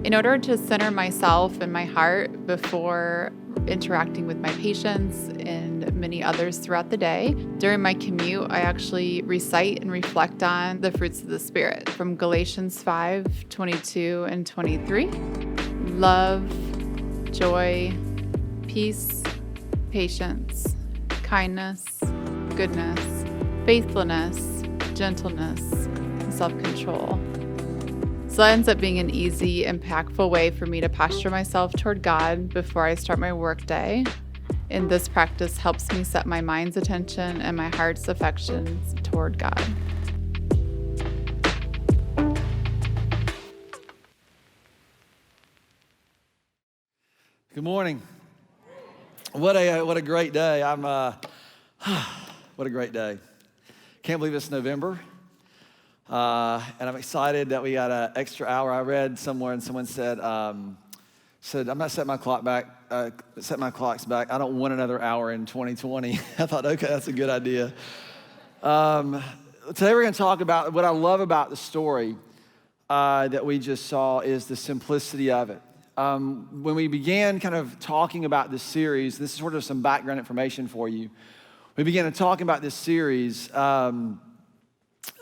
In order to center myself and my heart before interacting with my patients and many others throughout the day, during my commute, I actually recite and reflect on the fruits of the Spirit from Galatians 5:22 and 23. Love, joy, peace, patience, kindness, goodness, faithfulness, gentleness, and self-control. So that ends up being an easy, impactful way for me to posture myself toward God before I start my workday. And this practice helps me set my mind's attention and my heart's affections toward God. Good morning. What a great day. What a great day. Can't believe it's November. And I'm excited that we got an extra hour. I read somewhere and someone said, I'm not setting my clocks back. I don't want another hour in 2020. I thought, okay, that's a good idea. Today we're going to talk about what I love about the story that we just saw is the simplicity of it. When we began kind of talking about this series, this is sort of some background information for you. We began talking about this series.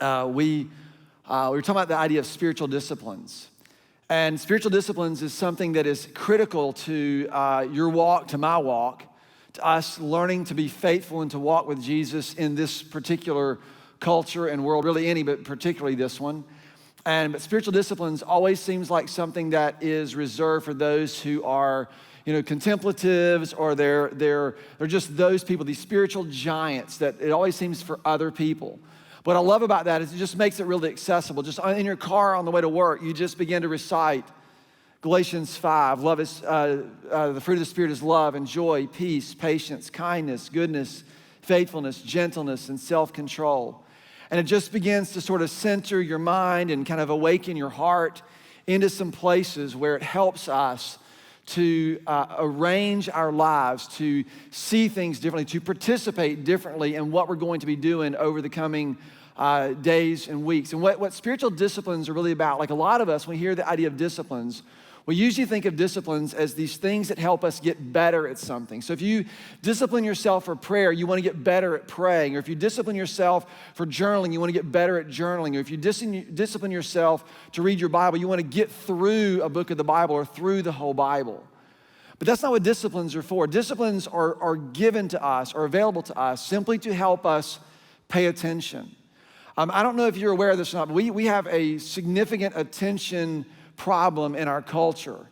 We were talking about the idea of spiritual disciplines. And spiritual disciplines is something that is critical to your walk, to my walk, to us learning to be faithful and to walk with Jesus in this particular culture and world, really any, but particularly this one. But spiritual disciplines always seems like something that is reserved for those who are, contemplatives, or they're just those people, these spiritual giants that it always seems for other people. What I love about that is it just makes it really accessible. Just in your car on the way to work, you just begin to recite Galatians 5. Love is the fruit of the Spirit is love and joy, peace, patience, kindness, goodness, faithfulness, gentleness, and self-control. And it just begins to sort of center your mind and kind of awaken your heart into some places where it helps us to arrange our lives, to see things differently, to participate differently in what we're going to be doing over the coming days and weeks. And what spiritual disciplines are really about, like a lot of us, when we hear the idea of disciplines, we usually think of disciplines as these things that help us get better at something. So if you discipline yourself for prayer, you want to get better at praying. Or if you discipline yourself for journaling, you want to get better at journaling. Or if you discipline yourself to read your Bible, you want to get through a book of the Bible or through the whole Bible. But that's not what disciplines are for. Disciplines are given to us or available to us simply to help us pay attention. I don't know if you're aware of this or not, but we have a significant attention problem in our culture.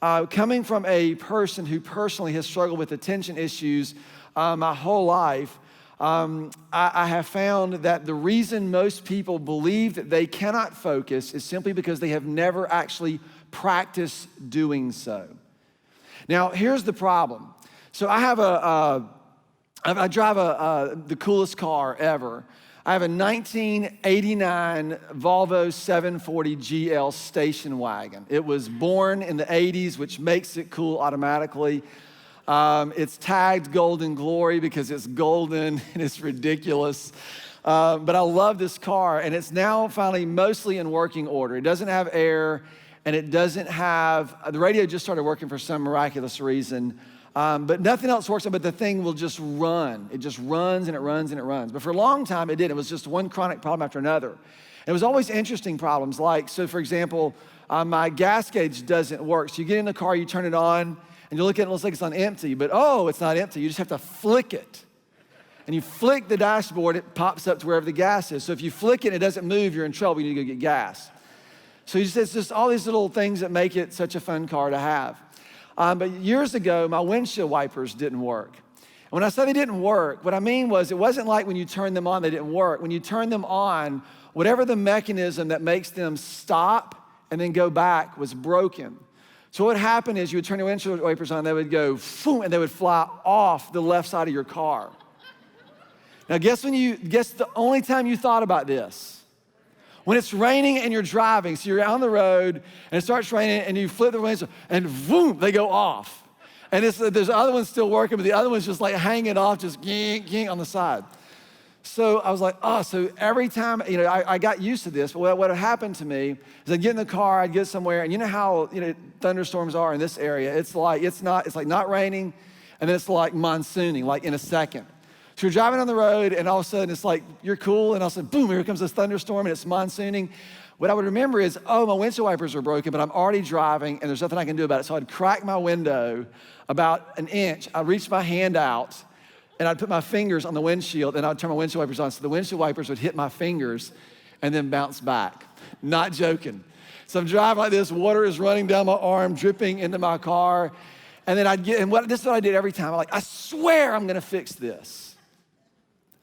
Coming from a person who personally has struggled with attention issues my whole life, I have found that the reason most people believe that they cannot focus is simply because they have never actually practiced doing so. Now, here's the problem. So I have I drive the coolest car ever. I have a 1989 Volvo 740 GL station wagon. It was born in the 80s, which makes it cool automatically. It's tagged Golden Glory because it's golden and it's ridiculous. But I love this car, and it's now finally mostly in working order. It doesn't have air, and it doesn't have, the radio just started working for some miraculous reason. But nothing else works, but the thing will just run. It just runs and it runs and it runs. But for a long time, it didn't. It was just one chronic problem after another. And it was always interesting problems like, so for example, my gas gauge doesn't work. So you get in the car, you turn it on, and you look at it, it looks like it's on empty. But it's not empty. You just have to flick it. And you flick the dashboard, it pops up to wherever the gas is. So if you flick it and it doesn't move, you're in trouble. You need to go get gas. So it's just all these little things that make it such a fun car to have. But years ago, my windshield wipers didn't work. And when I say they didn't work, what I mean was it wasn't like when you turn them on, they didn't work. When you turn them on, whatever the mechanism that makes them stop and then go back was broken. So what would happen is you would turn your windshield wipers on, they would go, boom, and they would fly off the left side of your car. Now guess the only time you thought about this? When it's raining and you're driving, so you're on the road and it starts raining and you flip the windshield and boom, they go off. And there's the other one's still working, but the other one's just like hanging off, just ging on the side. So I was like, oh, so every time, I got used to this, but what happened to me is I'd get in the car, I'd get somewhere, and you know how, thunderstorms are in this area. It's like not raining, and then it's like monsooning, like in a second. So you're driving on the road, and all of a sudden it's like, you're cool, and all of a sudden, boom, here comes this thunderstorm, and it's monsooning. What I would remember is, oh, my windshield wipers are broken, but I'm already driving, and there's nothing I can do about it. So I'd crack my window about an inch. I'd reach my hand out, and I'd put my fingers on the windshield, and I'd turn my windshield wipers on. So the windshield wipers would hit my fingers and then bounce back. Not joking. So I'm driving like this, water is running down my arm, dripping into my car. And then this is what I did every time. I swear I'm gonna fix this.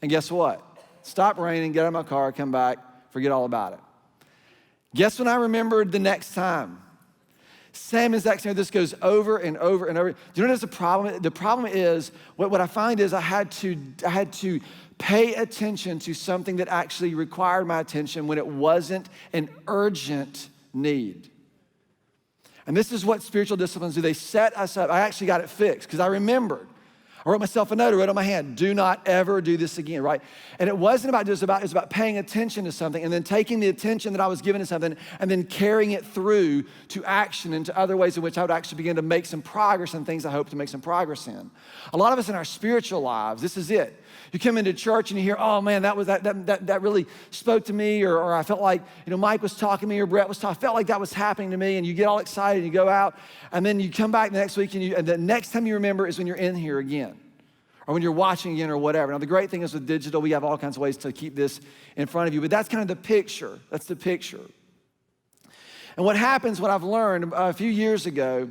And guess what? Stop raining, get out of my car, come back, forget all about it. Guess when I remembered the next time? Same exact scenario. This goes over and over and over. Do you know what's the problem? The problem is, what I find is I had to pay attention to something that actually required my attention when it wasn't an urgent need. And this is what spiritual disciplines do. They set us up. I actually got it fixed because I remembered. I wrote myself a note, I wrote on my hand, do not ever do this again, right? And it wasn't about just about, it was about paying attention to something and then taking the attention that I was given to something and then carrying it through to action and to other ways in which I would actually begin to make some progress in things I hope to make some progress in. A lot of us in our spiritual lives, this is it. You come into church and you hear, oh man, that really spoke to me, or I felt like, Mike was talking to me or Brett was talking, I felt like that was happening to me, and you get all excited and you go out, and then you come back the next week and the next time you remember is when you're in here again, or when you're watching again or whatever. Now the great thing is with digital, we have all kinds of ways to keep this in front of you, but that's kind of the picture. That's the picture. And what happens, what I've learned a few years ago,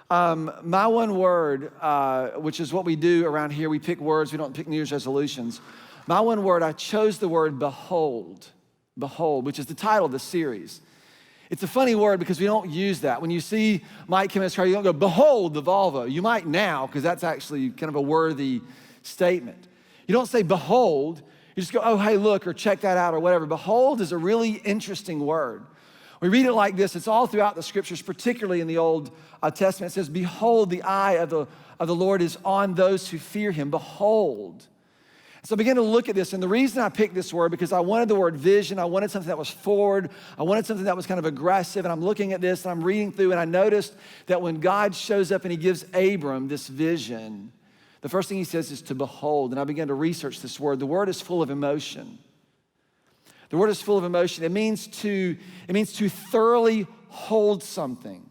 my one word, which is what we do around here, we pick words, we don't pick New Year's resolutions. My one word, I chose the word behold, which is the title of the series. It's a funny word because we don't use that. When you see Mike come in his car, you don't go, behold the Volvo. You might now, because that's actually kind of a worthy statement. You don't say behold, you just go, oh, hey, look, or check that out, or whatever. Behold is a really interesting word. We read it like this. It's all throughout the scriptures, particularly in the Old Testament. It says, behold, the eye of the Lord is on those who fear him. Behold. So I began to look at this, and the reason I picked this word, because I wanted the word vision. I wanted something that was forward. I wanted something that was kind of aggressive, and I'm looking at this, and I'm reading through, and I noticed that when God shows up and he gives Abram this vision, the first thing he says is to behold, and I began to research this word. The word is full of emotion. The word is full of emotion. It means to thoroughly hold something,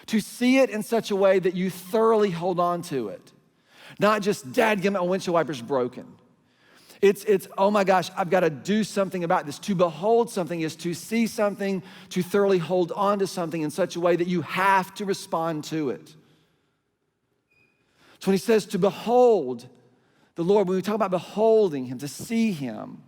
to see it in such a way that you thoroughly hold on to it. Not just, dadgummit, my windshield wiper's broken. It's, oh my gosh, I've got to do something about this. To behold something is to see something, to thoroughly hold on to something in such a way that you have to respond to it. So when he says to behold the Lord, when we talk about beholding him, to see him,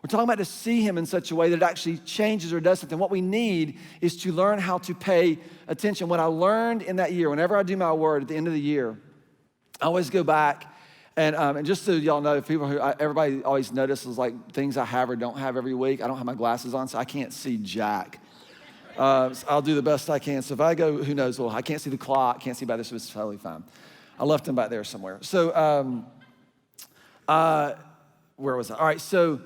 we're talking about to see him in such a way that it actually changes or does something. What we need is to learn how to pay attention. What I learned in that year, whenever I do my word at the end of the year, I always go back and just so y'all know, everybody always notices like things I have or don't have every week. I don't have my glasses on, so I can't see jack. So I'll do the best I can. So if I go, who knows, well, I can't see the clock, can't see by this, it's totally fine. I left them back there somewhere. So where was I? All right, so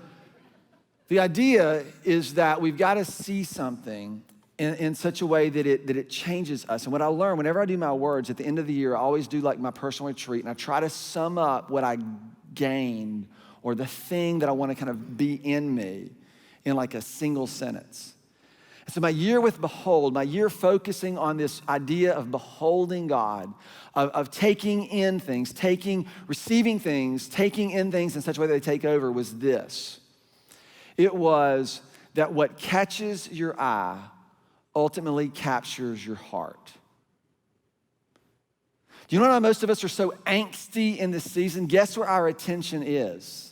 the idea is that we've got to see something in such a way that it changes us. And what I learn, whenever I do my words, at the end of the year, I always do like my personal retreat, and I try to sum up what I gained or the thing that I want to kind of be in me in like a single sentence. And so my year with behold, my year focusing on this idea of beholding God, of taking in things, receiving things, taking in things in such a way that they take over was this. It was that what catches your eye ultimately captures your heart. Do you know why most of us are so angsty in this season? Guess where our attention is?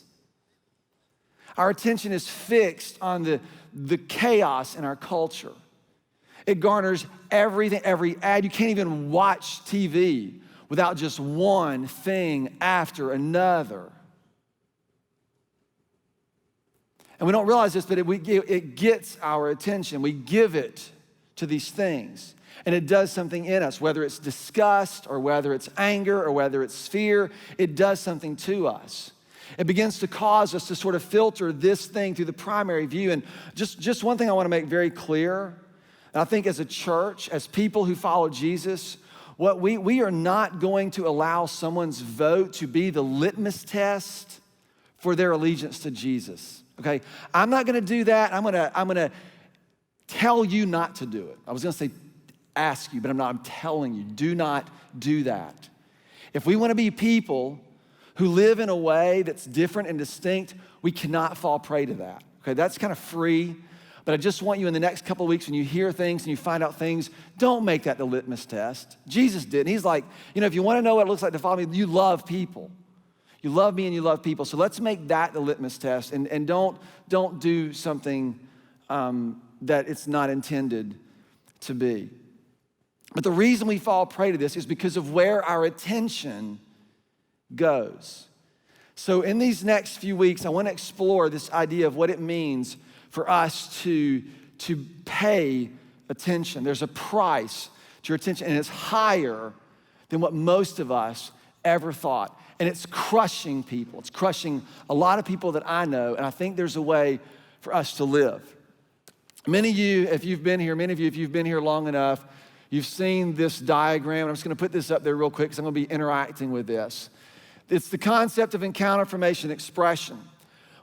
Our attention is fixed on the chaos in our culture. It garners everything, every ad. You can't even watch TV without just one thing after another. And we don't realize this, but it gets our attention. We give it to these things, and it does something in us, whether it's disgust or whether it's anger or whether it's fear, it does something to us. It begins to cause us to sort of filter this thing through the primary view. And just one thing I want to make very clear, and I think as a church, as people who follow Jesus, what we are not going to allow someone's vote to be the litmus test for their allegiance to Jesus, okay? I'm not gonna do that. I'm gonna tell you not to do it. I was gonna say ask you, but I'm telling you, do not do that. If we wanna be people who live in a way that's different and distinct, we cannot fall prey to that, okay? That's kind of free, but I just want you in the next couple of weeks when you hear things and you find out things, don't make that the litmus test. Jesus did, and he's like, if you wanna know what it looks like to follow me, you love people. You love me and you love people. So let's make that the litmus test and don't do something that it's not intended to be. But the reason we fall prey to this is because of where our attention goes. So in these next few weeks, I want to explore this idea of what it means for us to pay attention. There's a price to your attention, and it's higher than what most of us ever thought. And it's crushing people. It's crushing a lot of people that I know, and I think there's a way for us to live. Many of you, if you've been here long enough, you've seen this diagram. I'm just gonna put this up there real quick because I'm gonna be interacting with this. It's the concept of encounter, formation, expression.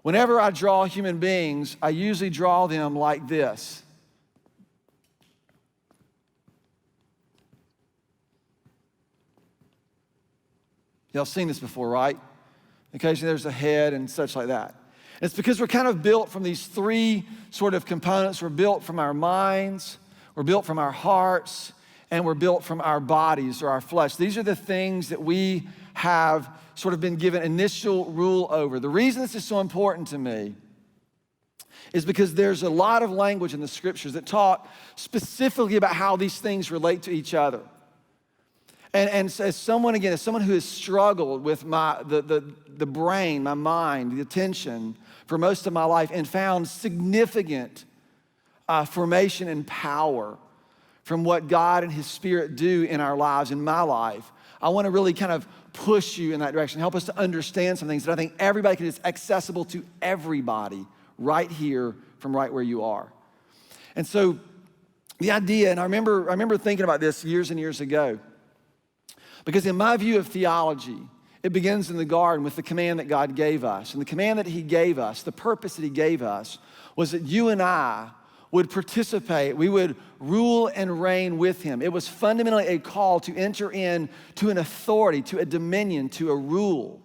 Whenever I draw human beings, I usually draw them like this. Y'all seen this before, right? Occasionally there's a head and such like that. And it's because we're kind of built from these three sort of components. We're built from our minds, we're built from our hearts, and we're built from our bodies or our flesh. These are the things that we have sort of been given initial rule over. The reason this is so important to me is because there's a lot of language in the scriptures that talk specifically about how these things relate to each other. And as someone who has struggled with the brain, my mind, the attention for most of my life and found significant formation and power from what God and His Spirit do in our lives, in my life, I want to really kind of push you in that direction, help us to understand some things that I think everybody can, it's accessible to everybody right here from right where you are. And so the idea, and I remember thinking about this years and years ago, because in my view of theology, it begins in the garden with the command that God gave us. And the command that He gave us, the purpose that He gave us, was that you and I would participate, we would rule and reign with Him. It was fundamentally a call to enter in to an authority, to a dominion, to a rule.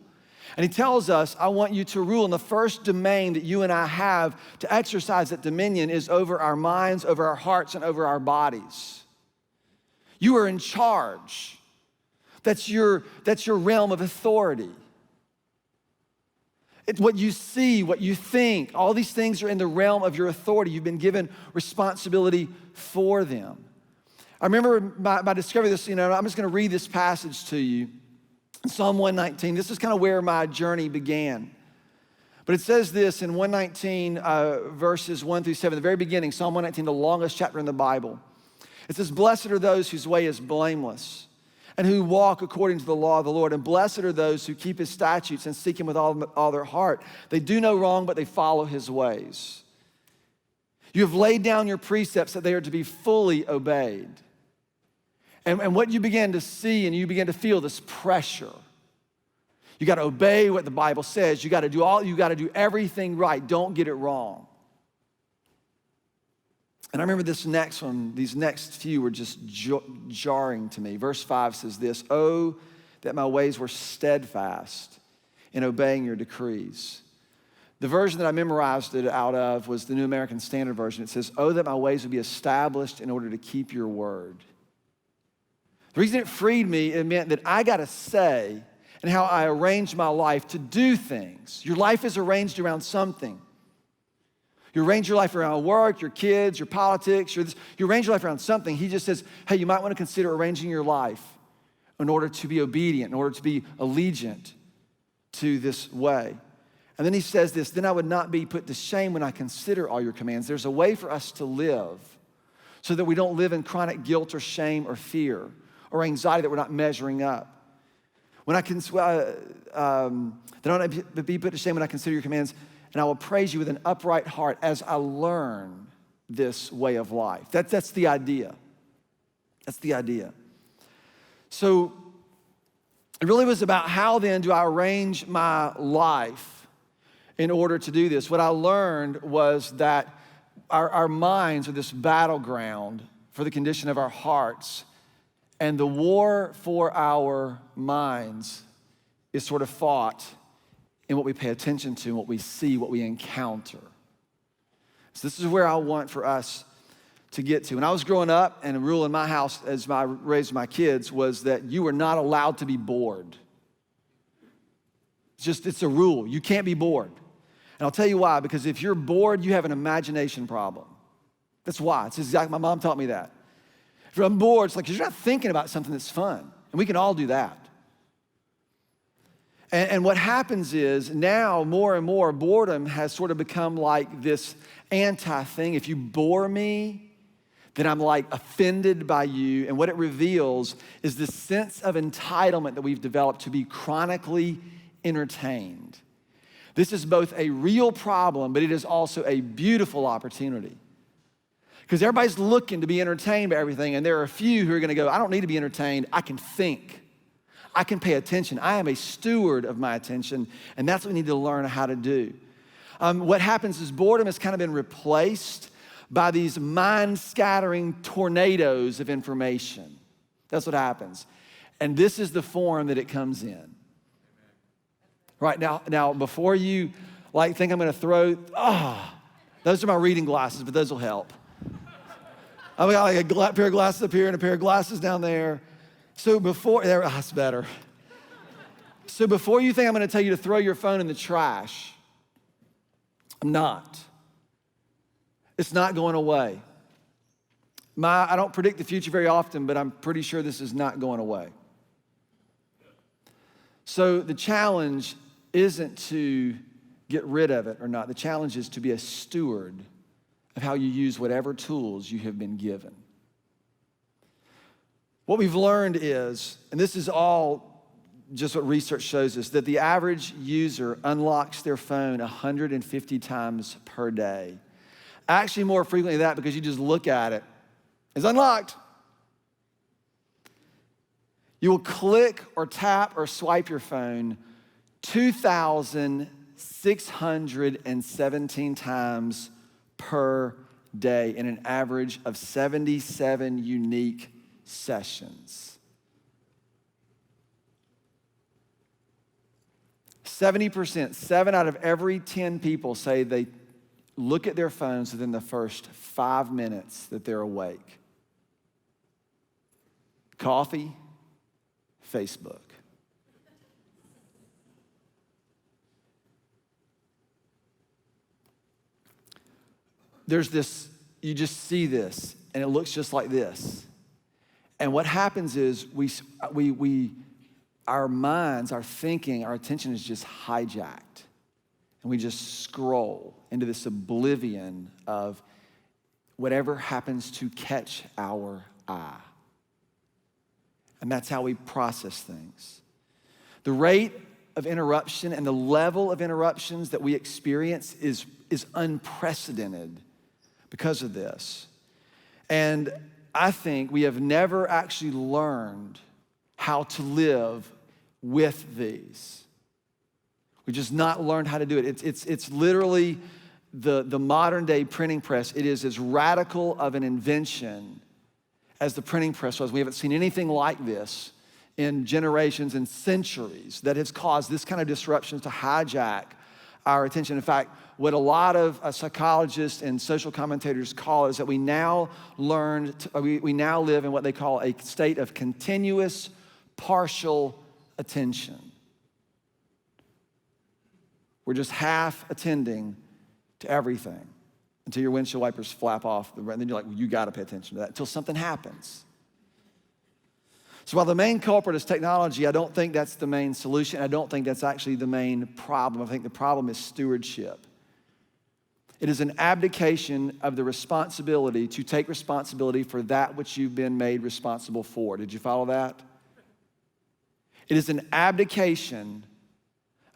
And He tells us, I want you to rule. And the first domain that you and I have to exercise that dominion is over our minds, over our hearts, and over our bodies. You are in charge. That's your realm of authority. It's what you see, what you think, all these things are in the realm of your authority. You've been given responsibility for them. I remember my discovery of this, I'm just gonna read this passage to you. Psalm 119, this is kind of where my journey began. But it says this in 119, verses 1 through 7, the very beginning, Psalm 119, the longest chapter in the Bible. It says, blessed are those whose way is blameless, and who walk according to the law of the Lord. And blessed are those who keep His statutes and seek Him with all their heart. They do no wrong, but they follow His ways. You have laid down your precepts that they are to be fully obeyed. And what you begin to see and you begin to feel this pressure. You got to obey what the Bible says. You got to do everything right. Don't get it wrong. And I remember this next one, these next few were just jarring to me. Verse 5 says this, oh, that my ways were steadfast in obeying your decrees. The version that I memorized it out of was the New American Standard Version. It says, oh, that my ways would be established in order to keep your word. The reason it freed me, it meant that I got to say and how I arrange my life to do things. Your life is arranged around something. You arrange your life around work, your kids, your politics, you arrange your life around something. He just says, hey, you might want to consider arranging your life in order to be obedient, in order to be allegiant to this way. And then he says this, then I would not be put to shame when I consider all your commands. There's a way for us to live so that we don't live in chronic guilt or shame or fear or anxiety that we're not measuring up. When I can, that I don't be put to shame when I consider your commands, and I will praise you with an upright heart as I learn this way of life. That's the idea. That's the idea. So it really was about how then do I arrange my life in order to do this. What I learned was that our minds are this battleground for the condition of our hearts. And the war for our minds is sort of fought in what we pay attention to, and what we see, what we encounter. So this is where I want for us to get to. When I was growing up, and a rule in my house as I raised my kids was that you were not allowed to be bored. It's a rule. You can't be bored. And I'll tell you why, because if you're bored, you have an imagination problem. That's why. It's exactly, my mom taught me that. If I'm bored, it's like you're not thinking about something that's fun. And we can all do that. And what happens is now more and more boredom has sort of become like this anti-thing. If you bore me, then I'm like offended by you. And what it reveals is this sense of entitlement that we've developed to be chronically entertained. This is both a real problem, but it is also a beautiful opportunity. Because everybody's looking to be entertained by everything, and there are a few who are gonna go, I don't need to be entertained, I can think. I can pay attention. I am a steward of my attention, and that's what we need to learn how to do. What happens is boredom has kind of been replaced by these mind-scattering tornadoes of information. That's what happens. And this is the form that it comes in. Right, now before you think I'm gonna throw, those are my reading glasses, but those will help. I've got like a pair of glasses up here and a pair of glasses down there. So that's better. So before you think I'm gonna tell you to throw your phone in the trash, I'm not. It's not going away. I don't predict the future very often, but I'm pretty sure this is not going away. So the challenge isn't to get rid of it or not. The challenge is to be a steward of how you use whatever tools you have been given. What we've learned is, and this is all just what research shows us, that the average user unlocks their phone 150 times per day. Actually, more frequently than that, because you just look at it. It's unlocked. You will click or tap or swipe your phone 2,617 times per day in an average of 77 unique sessions. 70%, 7 out of every 10 people say they look at their phones within the first 5 minutes that they're awake. Coffee, Facebook. There's this, you just see this, and it looks just like this. And what happens is our minds, our thinking, our attention is just hijacked. And we just scroll into this oblivion of whatever happens to catch our eye. And that's how we process things. The rate of interruption and the level of interruptions that we experience is unprecedented because of this. And I think we have never actually learned how to live with these. We just not learned how to do it. It's literally the modern day printing press. It is as radical of an invention as the printing press was. We haven't seen anything like this in generations and centuries that has caused this kind of disruptions to hijack our attention. In fact, what a lot of psychologists and social commentators call it is that we now we now live in what they call a state of continuous partial attention. We're just half attending to everything until your windshield wipers flap off, and then you're like, well, you gotta pay attention to that until something happens. So while the main culprit is technology, I don't think that's the main solution. I don't think that's actually the main problem. I think the problem is stewardship. It is an abdication of the responsibility to take responsibility for that which you've been made responsible for. Did you follow that? It is an abdication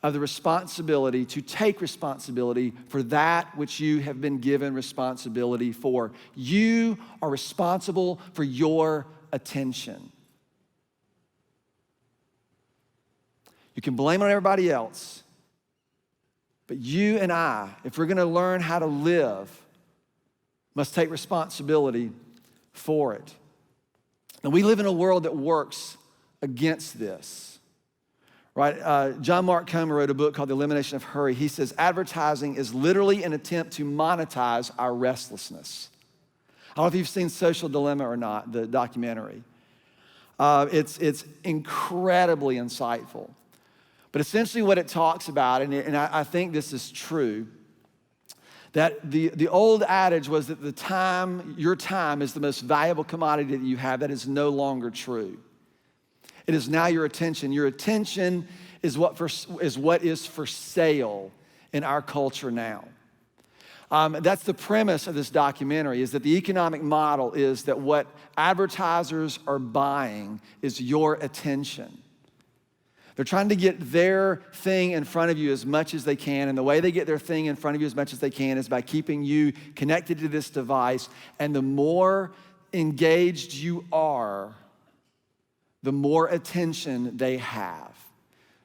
of the responsibility to take responsibility for that which you have been given responsibility for. You are responsible for your attention. You can blame it on everybody else, but you and I, if we're gonna learn how to live, must take responsibility for it. And we live in a world that works against this. Right? John Mark Comer wrote a book called The Elimination of Hurry. He says, advertising is literally an attempt to monetize our restlessness. I don't know if you've seen Social Dilemma or not, the documentary. It's incredibly insightful. But essentially what it talks about, and I think this is true, that the old adage was that your time is the most valuable commodity that you have. That is no longer true. It is now your attention. Your attention is what is for sale in our culture now. That's the premise of this documentary, is that the economic model is that what advertisers are buying is your attention. They're trying to get their thing in front of you as much as they can, and the way they get their thing in front of you as much as they can is by keeping you connected to this device, and the more engaged you are, the more attention they have.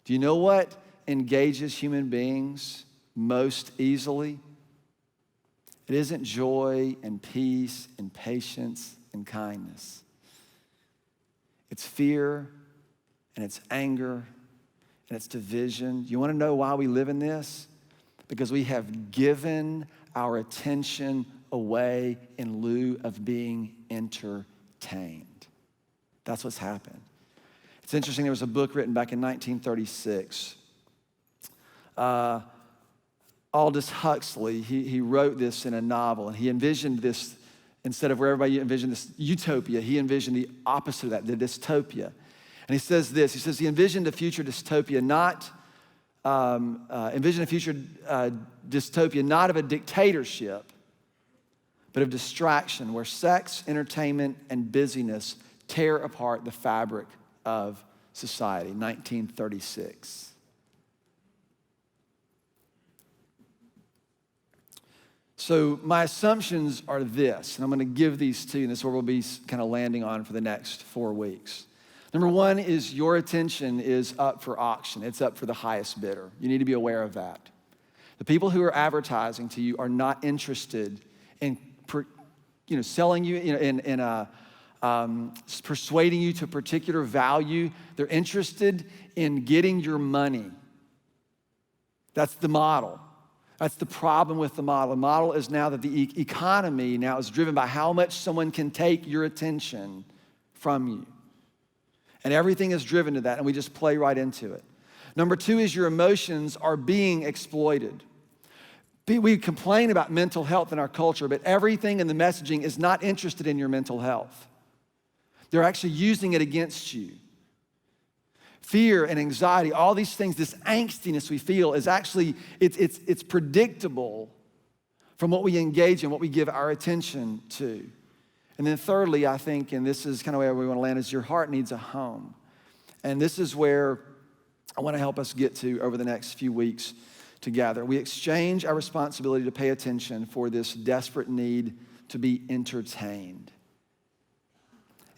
Do you know what engages human beings most easily? It isn't joy and peace and patience and kindness. It's fear and it's anger and it's division. You want to know why we live in this? Because we have given our attention away in lieu of being entertained. That's what's happened. It's interesting, there was a book written back in 1936. Aldous Huxley, he wrote this in a novel, and he envisioned this, instead of where everybody envisioned this utopia, he envisioned the opposite of that, the dystopia. And he says this, he says he envisioned a future dystopia, not of a dictatorship, but of distraction, where sex, entertainment, and busyness tear apart the fabric of society, 1936. So my assumptions are this, and I'm gonna give these to you, and this is where we'll be kind of landing on for the next 4 weeks. Number one is your attention is up for auction. It's up for the highest bidder. You need to be aware of that. The people who are advertising to you are not interested in selling you in persuading you to a particular value. They're interested in getting your money. That's the model. That's the problem with the model. The model is now that the economy now is driven by how much someone can take your attention from you. And everything is driven to that, and we just play right into it. Number two is your emotions are being exploited. We complain about mental health in our culture, but everything in the messaging is not interested in your mental health. They're actually using it against you. Fear and anxiety, all these things, this angstiness we feel is actually, it's predictable from what we engage in, what we give our attention to. And then thirdly, I think, and this is kind of where we want to land, is your heart needs a home. And this is where I want to help us get to over the next few weeks together. We exchange our responsibility to pay attention for this desperate need to be entertained.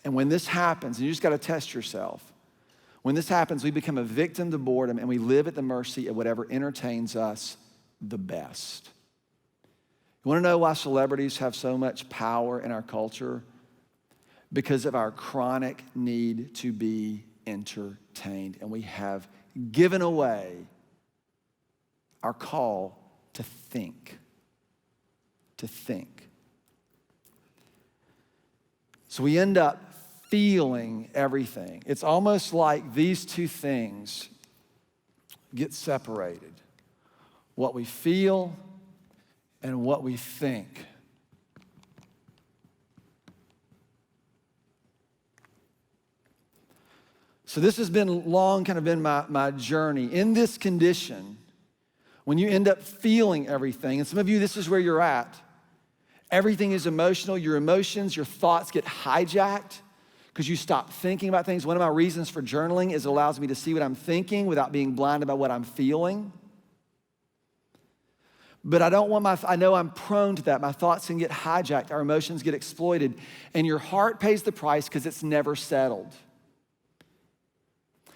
And when this happens, and you just got to test yourself, when this happens, we become a victim to boredom and we live at the mercy of whatever entertains us the best. You want to know why celebrities have so much power in our culture? Because of our chronic need to be entertained. And we have given away our call to think. To think. So we end up feeling everything. It's almost like these two things get separated. What we feel and what we think. So this has been long kind of been my journey. In this condition, when you end up feeling everything, and some of you, this is where you're at, everything is emotional, your emotions, your thoughts get hijacked because you stop thinking about things. One of my reasons for journaling is it allows me to see what I'm thinking without being blinded by what I'm feeling. But I know I'm prone to that. My thoughts can get hijacked, our emotions get exploited, and your heart pays the price because it's never settled.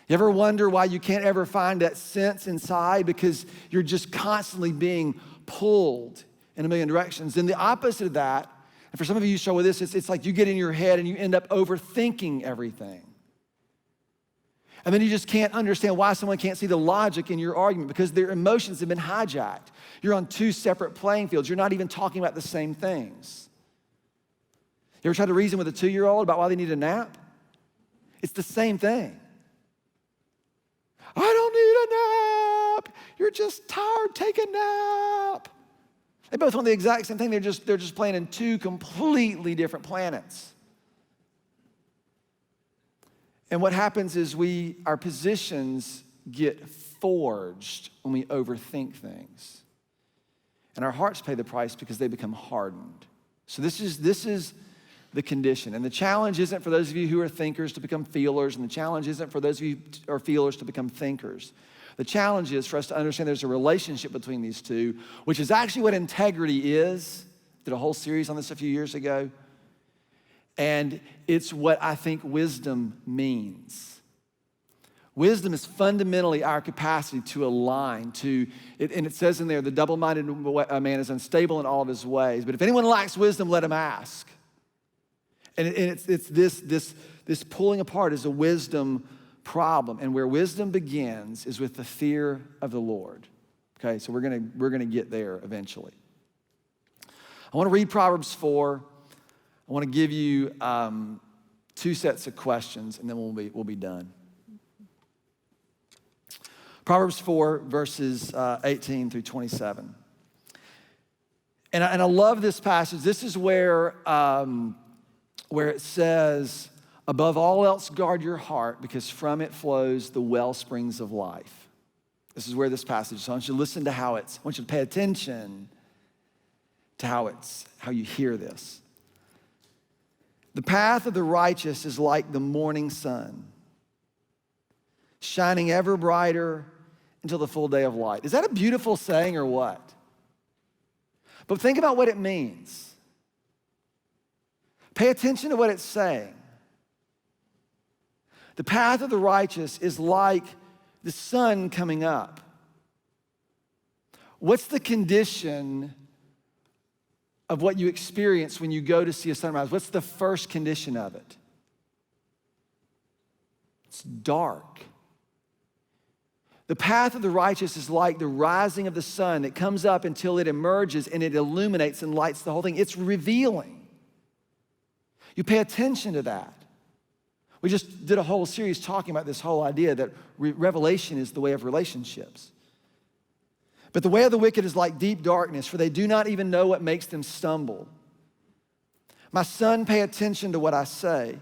You ever wonder why you can't ever find that sense inside? Because you're just constantly being pulled in a million directions. And the opposite of that, and for some of you struggle with this, it's like you get in your head and you end up overthinking everything. And then you just can't understand why someone can't see the logic in your argument because their emotions have been hijacked. You're on two separate playing fields. You're not even talking about the same things. You ever tried to reason with a 2-year-old about why they need a nap? It's the same thing. I don't need a nap. You're just tired. Take a nap. They both want the exact same thing. They're just playing in two completely different planets. And what happens is our positions get forged when we overthink things. And our hearts pay the price because they become hardened. So this is the condition. And the challenge isn't for those of you who are thinkers to become feelers, and the challenge isn't for those of you who are feelers to become thinkers. The challenge is for us to understand there's a relationship between these two, which is actually what integrity is. Did a whole series on this a few years ago. And it's what I think wisdom means. Wisdom is fundamentally our capacity to align to, and it says in there, the double-minded man is unstable in all of his ways. But if anyone lacks wisdom, let him ask. And it's this pulling apart is a wisdom problem. And where wisdom begins is with the fear of the Lord. Okay, so we're gonna get there eventually. I want to read Proverbs 4. I want to give you 2 sets of questions, and then we'll be done. Proverbs 4, verses 18 through 27. And I love this passage. This is where it says, above all else, guard your heart, because from it flows the well springs of life. This is where this passage is. So I want you to listen to I want you to pay attention to how you hear this. The path of the righteous is like the morning sun, shining ever brighter until the full day of light. Is that a beautiful saying or what? But think about what it means. Pay attention to what it's saying. The path of the righteous is like the sun coming up. What's the condition of what you experience when you go to see a sunrise? What's the first condition of it? It's dark. The path of the righteous is like the rising of the sun that comes up until it emerges and it illuminates and lights the whole thing. It's revealing. You pay attention to that. We just did a whole series talking about this whole idea that revelation is the way of relationships. But the way of the wicked is like deep darkness, for they do not even know what makes them stumble. My son, pay attention to what I say.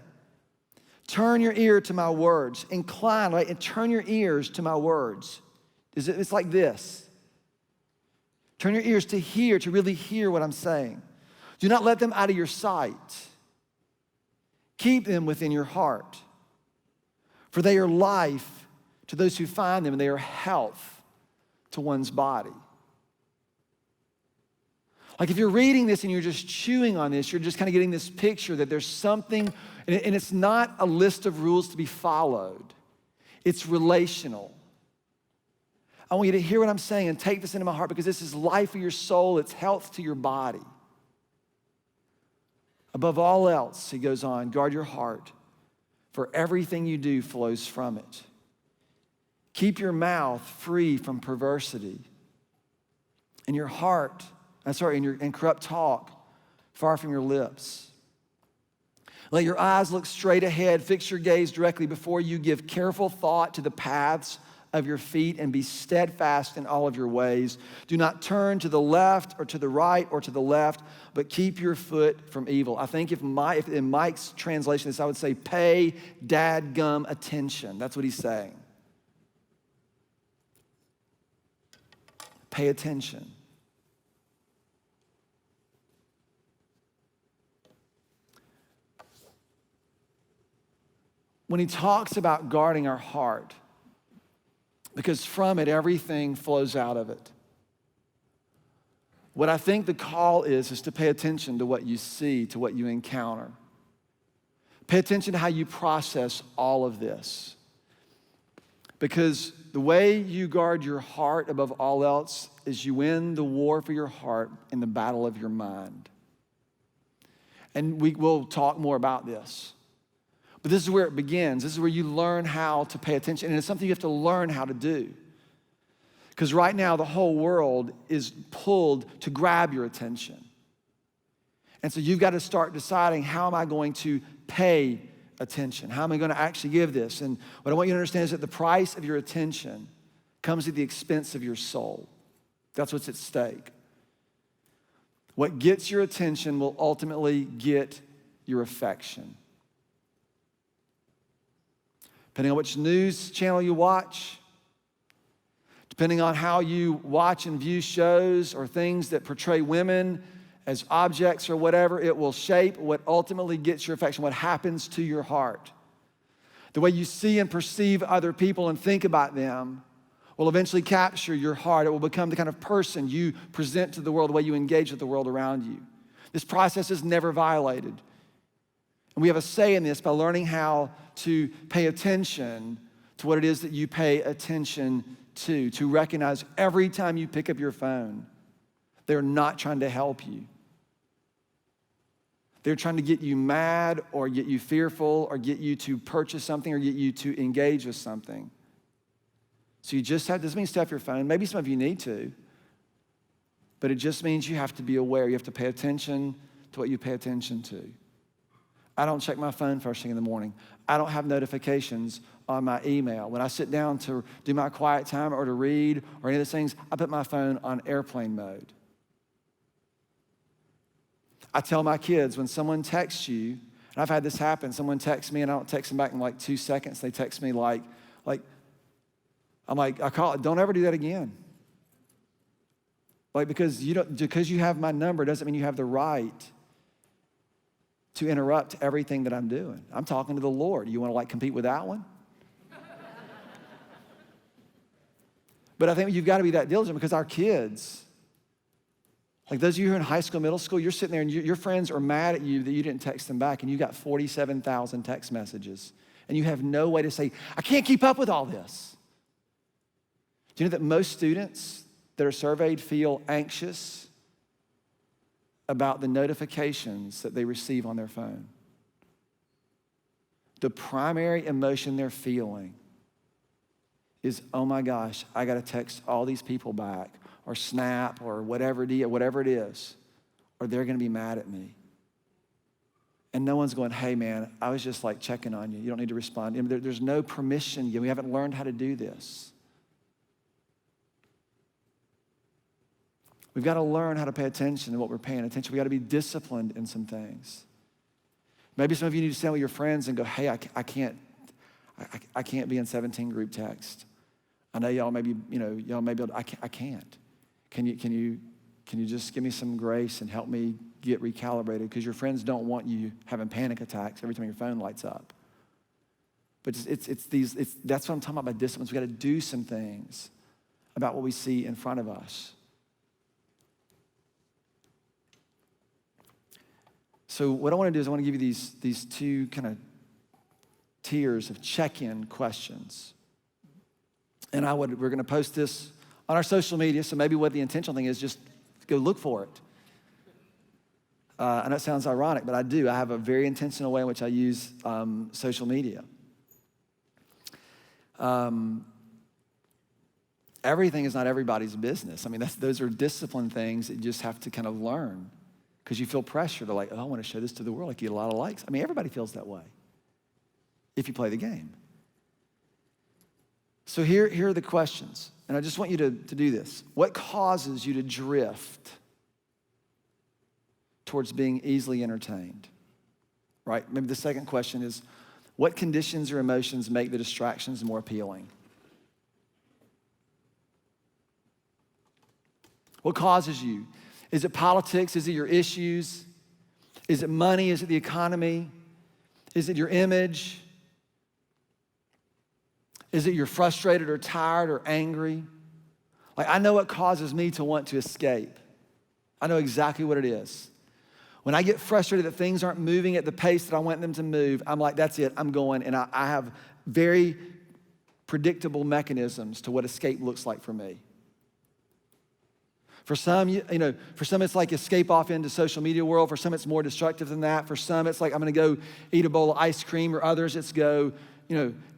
Turn your ear to my words. Incline, right? And turn your ears to my words. It's like this. Turn your ears to hear, to really hear what I'm saying. Do not let them out of your sight. Keep them within your heart. For they are life to those who find them, and they are health to one's body. Like if you're reading this and you're just chewing on this, you're just kind of getting this picture that there's something, and it's not a list of rules to be followed. It's relational. I want you to hear what I'm saying and take this into my heart, because this is life for your soul. It's health to your body. Above all else, he goes on, guard your heart, for everything you do flows from it. Keep your mouth free from perversity, and your heart, and corrupt talk far from your lips. Let your eyes look straight ahead. Fix your gaze directly before you. Give careful thought to the paths of your feet, and be steadfast in all of your ways. Do not turn to the left or to the right or to the left, but keep your foot from evil. I think if in Mike's translation this, I would say pay dadgum attention. That's what he's saying. Pay attention. when he talks about guarding our heart, because from it, everything flows out of it. What I think the call is to pay attention to what you see, to what you encounter. Pay attention to how you process all of this. Because the way you guard your heart above all else is you win the war for your heart in the battle of your mind. And we will talk more about this. But this is where it begins. This is where you learn how to pay attention. And it's something you have to learn how to do. Because right now, the whole world is pulled to grab your attention. And so you've got to start deciding, how am I going to pay attention? How am I going to actually give this? And what I want you to understand is that the price of your attention comes at the expense of your soul. That's what's at stake. What gets your attention will ultimately get your affection. Depending on which news channel you watch, depending on how you watch and view shows or things that portray women as objects or whatever, it will shape what ultimately gets your affection, what happens to your heart. The way you see and perceive other people and think about them will eventually capture your heart. It will become the kind of person you present to the world, the way you engage with the world around you. This process is never violated. And we have a say in this by learning how to pay attention to what it is that you pay attention to recognize every time you pick up your phone, they're not trying to help you. They're trying to get you mad or get you fearful or get you to purchase something or get you to engage with something. So you just have, doesn't mean stuff your phone. Maybe some of you need to. But it just means you have to be aware. You have to pay attention to what you pay attention to. I don't check my phone first thing in the morning. I don't have notifications on my email. When I sit down to do my quiet time or to read or any of those things, I put my phone on airplane mode. I tell my kids, when someone texts you, and I've had this happen, someone texts me and I don't text them back in like 2 seconds. They text me like, I call it, don't ever do that again. Because you have my number doesn't mean you have the right to interrupt everything that I'm doing. I'm talking to the Lord. You want to compete with that one? But I think you've got to be that diligent because our kids, those of you who are in high school, middle school, you're sitting there and your friends are mad at you that you didn't text them back and you got 47,000 text messages and you have no way to say, I can't keep up with all this. Do you know that most students that are surveyed feel anxious about the notifications that they receive on their phone? The primary emotion they're feeling is, oh my gosh, I got to text all these people back or snap or whatever it is, or they're going to be mad at me. And no one's going, hey man, I was just checking on you. You don't need to respond. There's no permission yet. We haven't learned how to do this. We've got to learn how to pay attention to what we're paying attention. We've got to be disciplined in some things. Maybe some of you need to stand with your friends and go, hey, I can't be in 17 group text. I know y'all maybe I can't. Can you just give me some grace and help me get recalibrated? Because your friends don't want you having panic attacks every time your phone lights up. But that's what I'm talking about by disciplines. We got to do some things about what we see in front of us. So what I want to do is I want to give you these two kind of tiers of check-in questions. And we're going to post this on our social media, so maybe what the intentional thing is, just go look for it. I know it sounds ironic, but I do. I have a very intentional way in which I use social media. Everything is not everybody's business. I mean, those are discipline things that you just have to kind of learn. Because you feel pressure to I want to show this to the world. You get a lot of likes. I mean, everybody feels that way if you play the game. So here are the questions. And I just want you to do this. What causes you to drift towards being easily entertained? Right? Maybe the second question is, what conditions or emotions make the distractions more appealing? What causes you? Is it politics? Is it your issues? Is it money? Is it the economy? Is it your image? Is it you're frustrated or tired or angry? Like, I know what causes me to want to escape. I know exactly what it is. When I get frustrated that things aren't moving at the pace that I want them to move, I'm like, that's it, I'm going. And I have very predictable mechanisms to what escape looks like for me. For some, for some it's like escape off into social media world. For some, it's more destructive than that. For some, it's like I'm gonna go eat a bowl of ice cream, or others, it's go,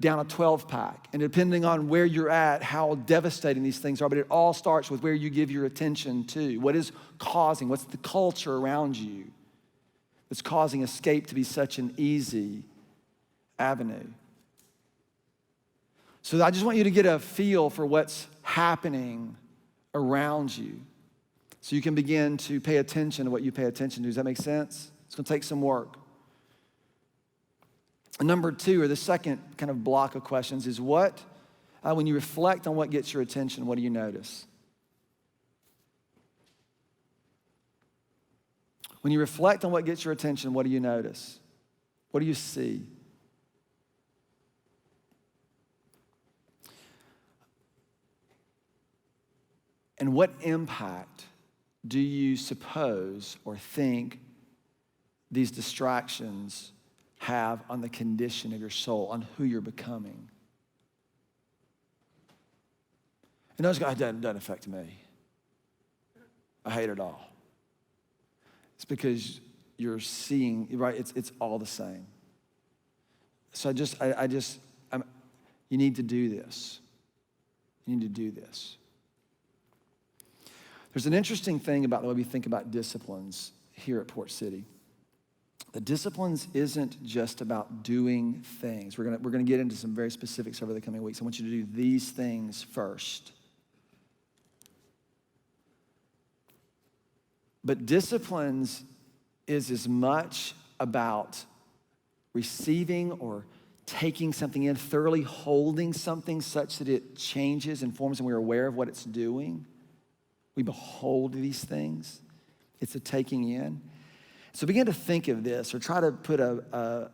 down a 12-pack. And depending on where you're at, how devastating these things are, but it all starts with where you give your attention to. What is causing, what's the culture around you that's causing escape to be such an easy avenue? So I just want you to get a feel for what's happening around you so you can begin to pay attention to what you pay attention to. Does that make sense? It's gonna take some work. And number two, or the second kind of block of questions, is when you reflect on what gets your attention, what do you notice? When you reflect on what gets your attention, what do you notice? What do you see? And what impact do you suppose or think these distractions have on the condition of your soul, on who you're becoming? And those guys, it doesn't affect me. I hate it all. It's because you're seeing, right? It's all the same. So you need to do this. You need to do this. There's an interesting thing about the way we think about disciplines here at Port City. The disciplines isn't just about doing things. We're gonna get into some very specifics over the coming weeks. I want you to do these things first. But disciplines is as much about receiving or taking something in, thoroughly holding something such that it changes and forms and we're aware of what it's doing. We behold these things. It's a taking in. So begin to think of this, or try to put an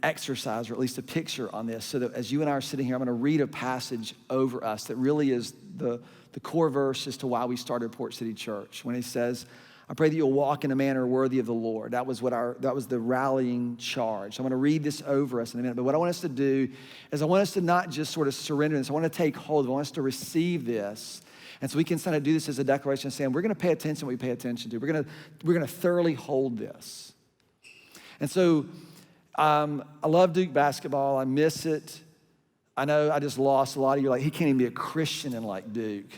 exercise, or at least a picture on this, so that as you and I are sitting here, I'm gonna read a passage over us that really is the core verse as to why we started Port City Church. When he says, I pray that you'll walk in a manner worthy of the Lord. That was the rallying charge. So I'm gonna read this over us in a minute, but what I want us to do is I want us to not just sort of surrender this. I wanna take hold of it. I want us to receive this. And so we can kind of do this as a declaration saying, we're gonna pay attention to what we pay attention to. We're gonna thoroughly hold this. And so I love Duke basketball. I miss it. I know I just lost a lot of you. Like, he can't even be a Christian in like Duke.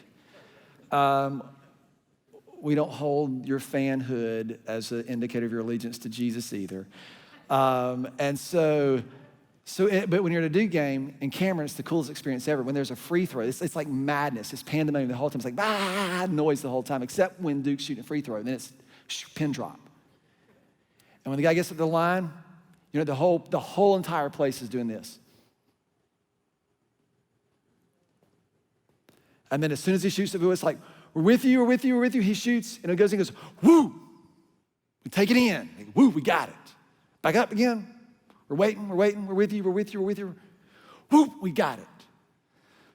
We don't hold your fanhood as an indicator of your allegiance to Jesus either. But when you're at a Duke game in Cameron, it's the coolest experience ever. When there's a free throw, it's like madness. It's pandemonium the whole time. It's like noise the whole time, except when Duke's shooting a free throw, and then it's pin drop. And when the guy gets to the line, the whole entire place is doing this. And then as soon as he shoots it, it's like, we're with you, we're with you, we're with you. He shoots, and it goes and goes, woo! We take it in. Like, woo, we got it. Back up again. We're waiting, we're with you, we're with you, we're with you. Woo, we got it.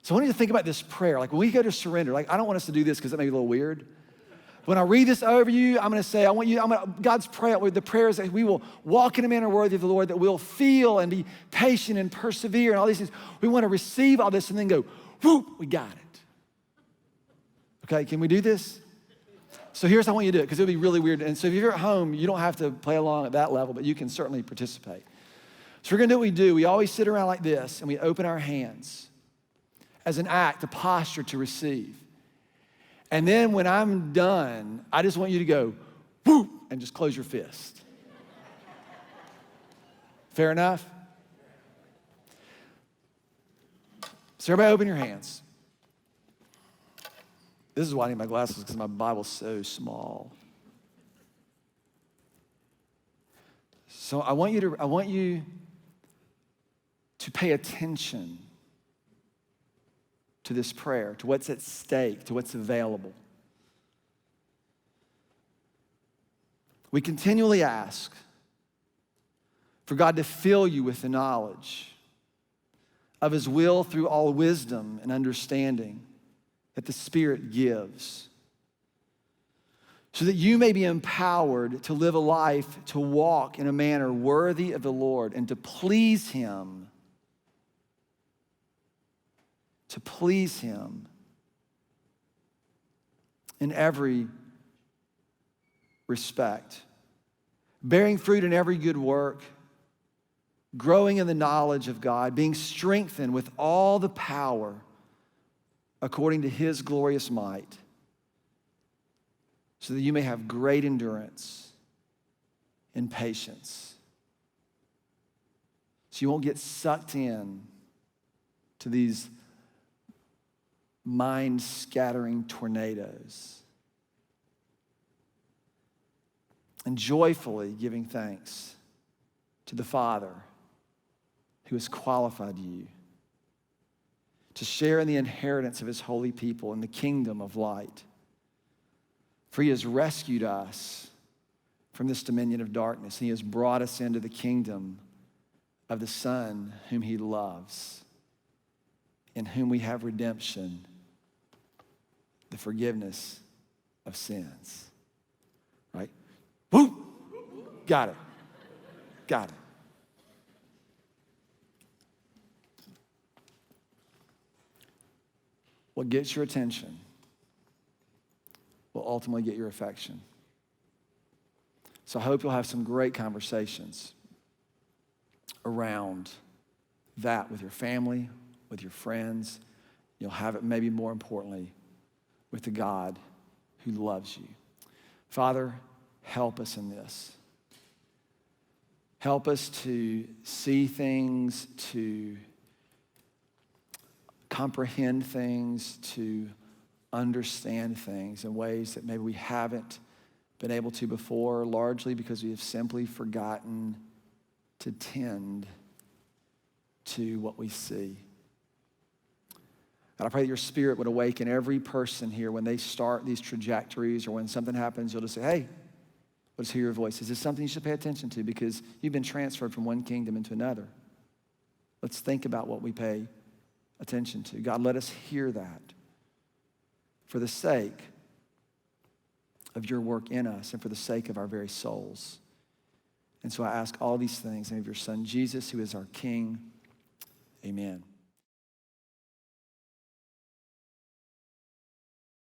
So I want you to think about this prayer. Like, when we go to surrender, like, I don't want us to do this because that may be a little weird. When I read this over you, I'm gonna say, God's prayer, the prayer is that we will walk in a manner worthy of the Lord, that we'll feel and be patient and persevere and all these things. We wanna receive all this and then go, whoop, we got it. Okay, can we do this? So here's how I want you to do it, because it'll be really weird. And so if you're at home, you don't have to play along at that level, but you can certainly participate. So we're gonna do what we do. We always sit around like this and we open our hands as an act, a posture to receive. And then when I'm done, I just want you to go, whoop, and just close your fist. Fair enough? So everybody open your hands. This is why I need my glasses, because my Bible's so small. So I want you to pay attention to this prayer, to what's at stake, to what's available. We continually ask, For God to fill you with the knowledge of his will through all wisdom and understanding that the Spirit gives, so that you may be empowered to live a life, to walk in a manner worthy of the Lord and to please him. To please him in every respect, bearing fruit in every good work, growing in the knowledge of God, being strengthened with all the power according to his glorious might, so that you may have great endurance and patience. So you won't get sucked in to these mind-scattering tornadoes. And joyfully giving thanks to the Father who has qualified you to share in the inheritance of his holy people in the kingdom of light. For he has rescued us from this dominion of darkness, and he has brought us into the kingdom of the Son whom he loves, in whom we have redemption, the forgiveness of sins. Right? Woo! Got it. Got it. What gets your attention will ultimately get your affection. So I hope you'll have some great conversations around that with your family, with your friends. You'll have it, maybe more importantly, with the God who loves you. Father, help us in this. Help us to see things, to comprehend things, to understand things in ways that maybe we haven't been able to before, largely because we have simply forgotten to tend to what we see. And I pray that your Spirit would awaken every person here when they start these trajectories, or when something happens, you'll just say, hey, let's hear your voice. Is this something you should pay attention to? Because you've been transferred from one kingdom into another. Let's think about what we pay attention to. God, let us hear that for the sake of your work in us and for the sake of our very souls. And so I ask all these things in the name of your Son, Jesus, who is our King. Amen.